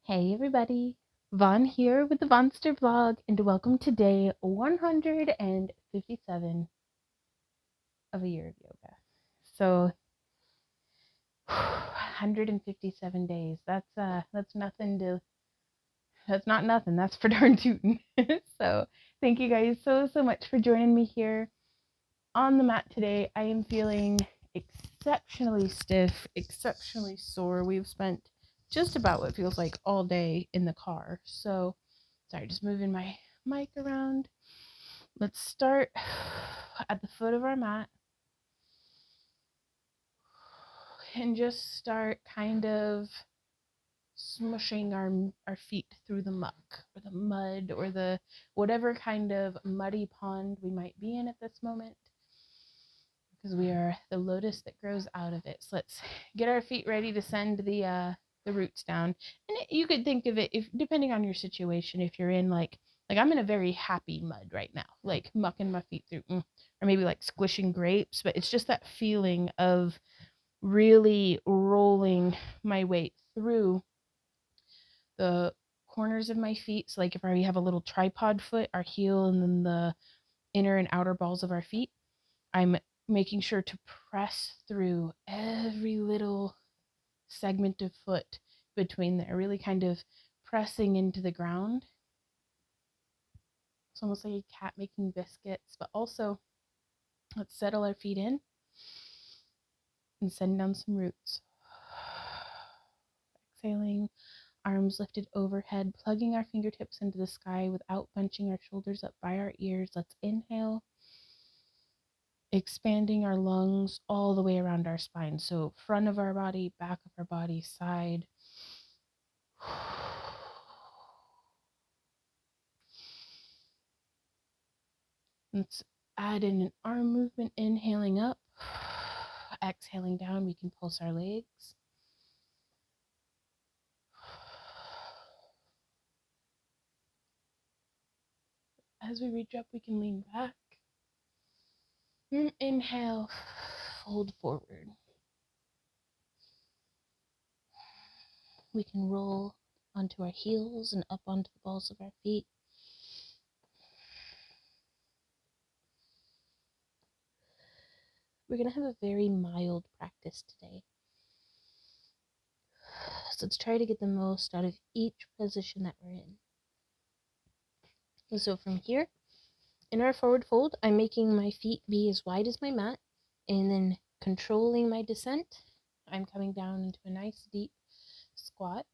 Hey everybody, Von here with the Vonster vlog, and welcome to day 157 of a year of yoga. So 157 days. That's not nothing. That's for darn tootin'. So thank you guys so much for joining me here on the mat today. I am feeling exceptionally stiff, exceptionally sore. We've spent just about what feels like all day in the car. So, sorry, just moving my mic around. Let's start at the foot of our mat and just start kind of smushing our feet through the muck or the mud or the whatever kind of muddy pond we might be in at this moment, because we are the lotus that grows out of it. So let's get our feet ready to send the roots down. And you could think of it, if depending on your situation, if you're in like I'm in a very happy mud right now, like mucking my feet through, or maybe like squishing grapes, but it's just that feeling of really rolling my weight through the corners of my feet. So like if we have a little tripod foot, our heel, and then the inner and outer balls of our feet, I'm making sure to press through every little segment of foot between there, really kind of pressing into the ground. It's almost like a cat making biscuits, but also let's settle our feet in and send down some roots. Exhaling, arms lifted overhead, plugging our fingertips into the sky without bunching our shoulders up by our ears. Let's inhale, expanding our lungs all the way around our spine. So front of our body, back of our body, side. Let's add in an arm movement, inhaling up, exhaling down. We can pulse our legs. As we reach up, we can lean back. And inhale, fold forward. We can roll onto our heels and up onto the balls of our feet. We're going to have a very mild practice today. So let's try to get the most out of each position that we're in. So from here, in our forward fold, I'm making my feet be as wide as my mat, and then controlling my descent, I'm coming down into a nice deep squat.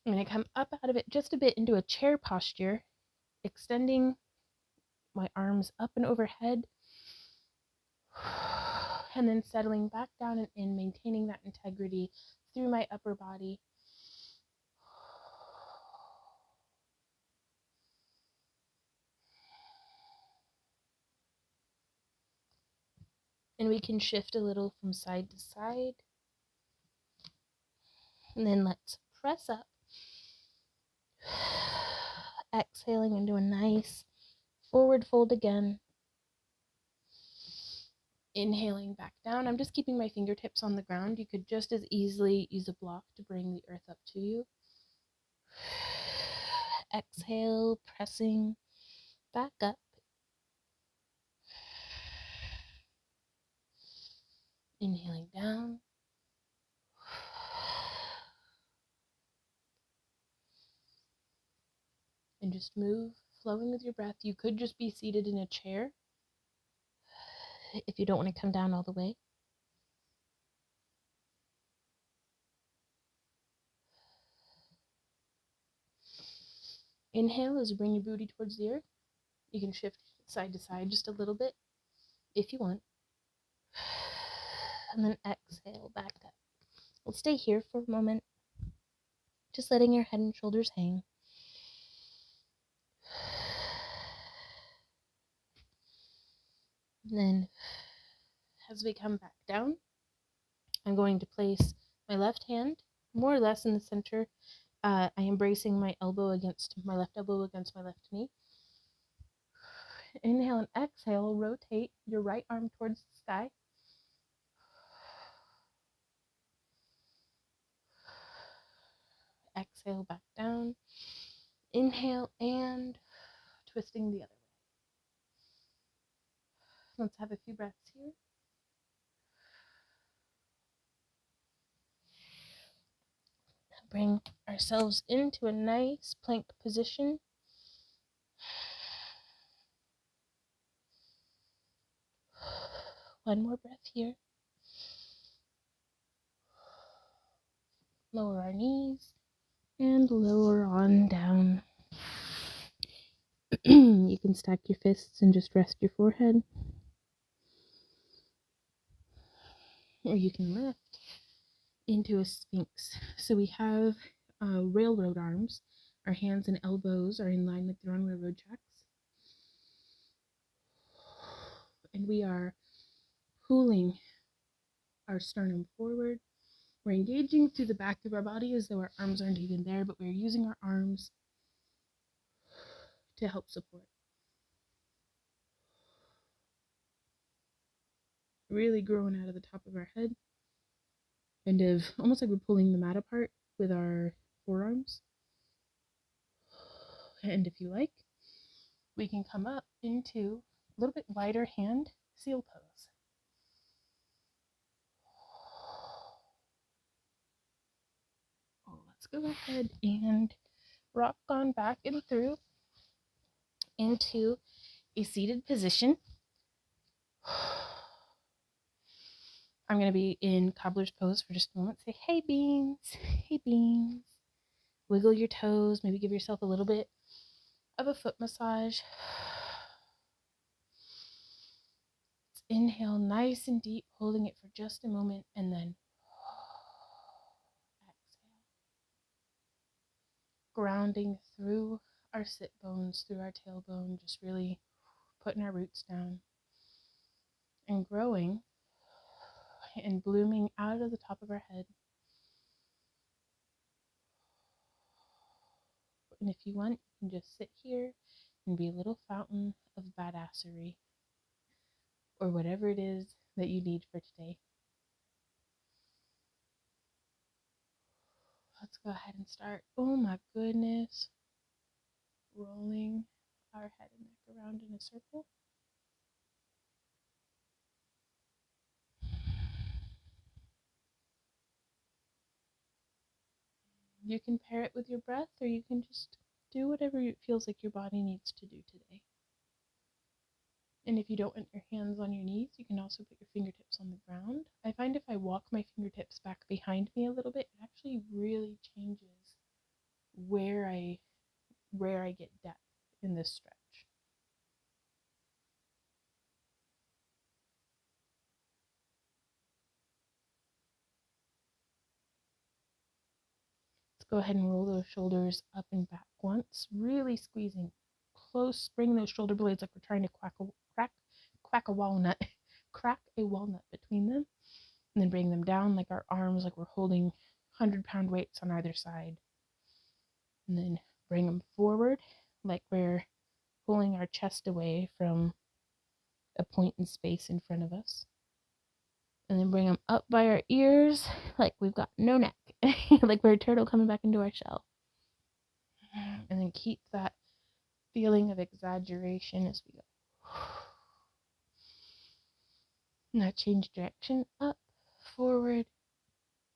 I'm going to come up out of it just a bit into a chair posture, extending my arms up and overhead, and then settling back down and in, maintaining that integrity through my upper body. And we can shift a little from side to side. And then let's press up. Exhaling into a nice forward fold again. Inhaling back down. I'm just keeping my fingertips on the ground. You could just as easily use a block to bring the earth up to you. Exhale, pressing back up. Inhaling down. And just move, flowing with your breath. You could just be seated in a chair if you don't want to come down all the way. Inhale as you bring your booty towards the earth. You can shift side to side just a little bit if you want. And then exhale, back up. We'll stay here for a moment, just letting your head and shoulders hang. And then as we come back down, I'm going to place my left hand more or less in the center. I am bracing my elbow against my left elbow against my left knee. Inhale and exhale, rotate your right arm towards the sky. exhale back down. Inhale and twisting the other way. Let's have a few breaths here. Bring ourselves into a nice plank position. One more breath here. Lower our knees and lower on down. You can stack your fists and just rest your forehead. Or you can lift into a Sphinx. So we have railroad arms. Our hands and elbows are in line like they're on railroad tracks. And we are pulling our sternum forward. We're engaging through the back of our body as though our arms aren't even there, but we're using our arms to help support. Really growing out of the top of our head. Kind of almost like we're pulling the mat apart with our forearms. And if you like, we can come up into a little bit wider hand seal pose. Let's go ahead and rock on back and through into a seated position. I'm going to be in Cobbler's pose for just a moment. Say, hey, beans. Hey, beans. Wiggle your toes. Maybe give yourself a little bit of a foot massage. Let's inhale nice and deep, holding it for just a moment, and then exhale. Grounding through our sit bones, through our tailbone, just really putting our roots down and growing and blooming out of the top of our head. And if you want, you can just sit here and be a little fountain of badassery or whatever it is that you need for today. Let's go ahead and start. Oh my goodness. Rolling our head and neck around in a circle. You can pair it with your breath, or you can just do whatever it feels like your body needs to do today. And if you don't want your hands on your knees, you can also put your fingertips on the ground. I find if I walk my fingertips back behind me a little bit, it actually really changes where I get depth in this stretch. Let's go ahead and roll those shoulders up and back once, really squeezing close, bring those shoulder blades like we're trying to crack a walnut, crack a walnut between them, and then bring them down like our arms, like we're holding 100-pound weights on either side. And then bring them forward like we're pulling our chest away from a point in space in front of us. And then bring them up by our ears like we've got no neck, like we're a turtle coming back into our shell. And then keep that feeling of exaggeration as we go. Now change direction, up, forward,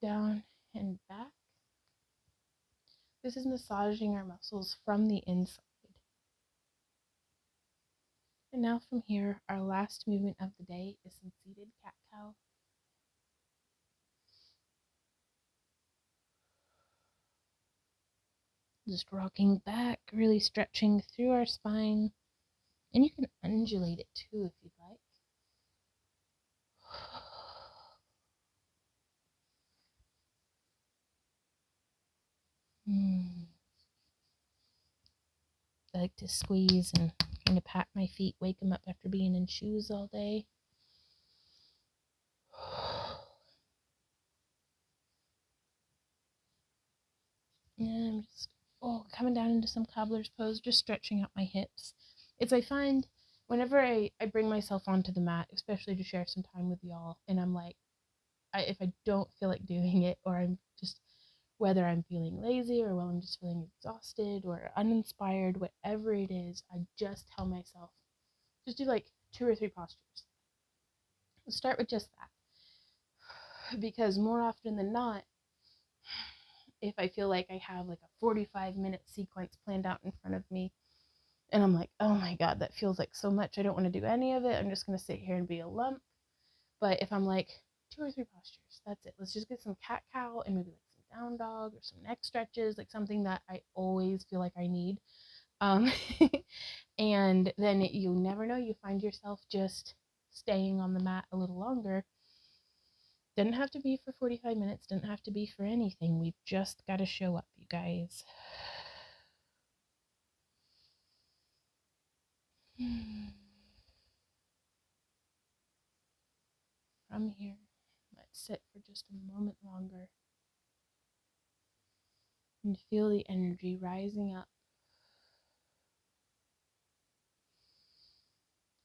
down, and back. This is massaging our muscles from the inside. And now from here, our last movement of the day is some seated cat-cow. Just rocking back, really stretching through our spine. And you can undulate it too if you'd like. I like to squeeze and kind of pat my feet, wake them up after being in shoes all day. And I'm just coming down into some cobbler's pose, just stretching out my hips. I find whenever I bring myself onto the mat, especially to share some time with y'all, and I'm like, if I don't feel like doing it, or I'm just whether I'm feeling lazy or while I'm just feeling exhausted or uninspired, whatever it is, I just tell myself, just do like 2 or 3 postures. Let's start with just that. Because more often than not, if I feel like I have like a 45-minute sequence planned out in front of me, and I'm like, oh my God, that feels like so much. I don't want to do any of it. I'm just going to sit here and be a lump. But if I'm like 2 or 3 postures, that's it. Let's just get some cat cow and maybe like some down dog or some neck stretches, like something that I always feel like I need. Um, and then you never know, you find yourself just staying on the mat a little longer. Didn't have to be for 45 minutes, didn't have to be for anything. We've just got to show up, you guys. From here, let's sit for just a moment longer and feel the energy rising up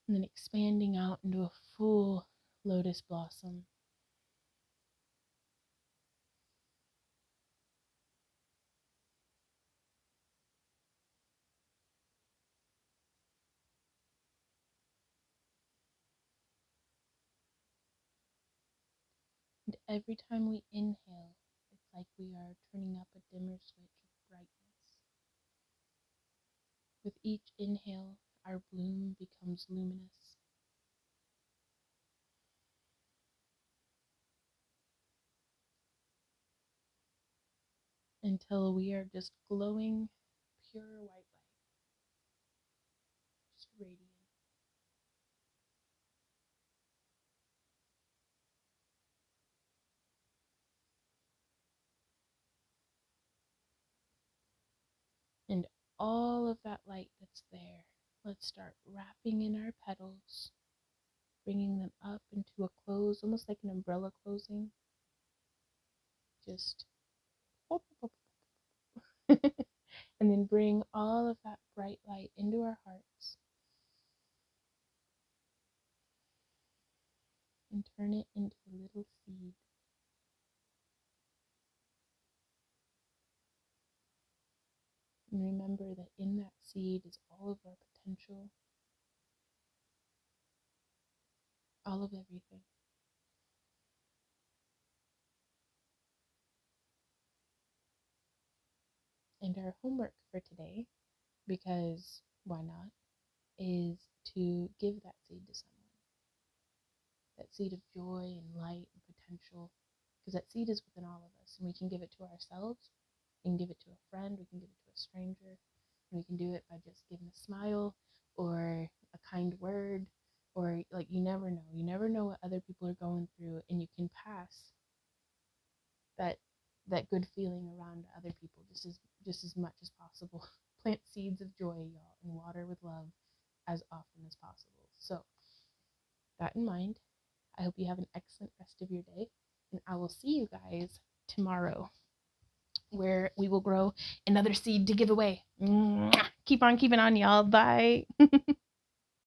and then expanding out into a full lotus blossom. And every time we inhale, it's like we are turning up a dimmer switch of brightness. With each inhale, our bloom becomes luminous. Until we are just glowing, pure white light, just radiant. And all of that light that's there, let's start wrapping in our petals, bringing them up into a close, almost like an umbrella closing. Just and then bring all of that bright light into our hearts and turn it into a little seed. And remember that in that seed is all of our potential, all of everything. And our homework for today, because why not, is to give that seed to someone. That seed of joy and light and potential, because that seed is within all of us, and we can give it to ourselves, we can give it to a friend, we can give it to a stranger, and we can do it by just giving a smile or a kind word, or like you never know what other people are going through, and you can pass that good feeling around to other people just as much as possible. Plant seeds of joy, y'all, and water with love as often as possible. So that in mind, I hope you have an excellent rest of your day, and I will see you guys tomorrow, where we will grow another seed to give away. Keep on keeping on, y'all. Bye.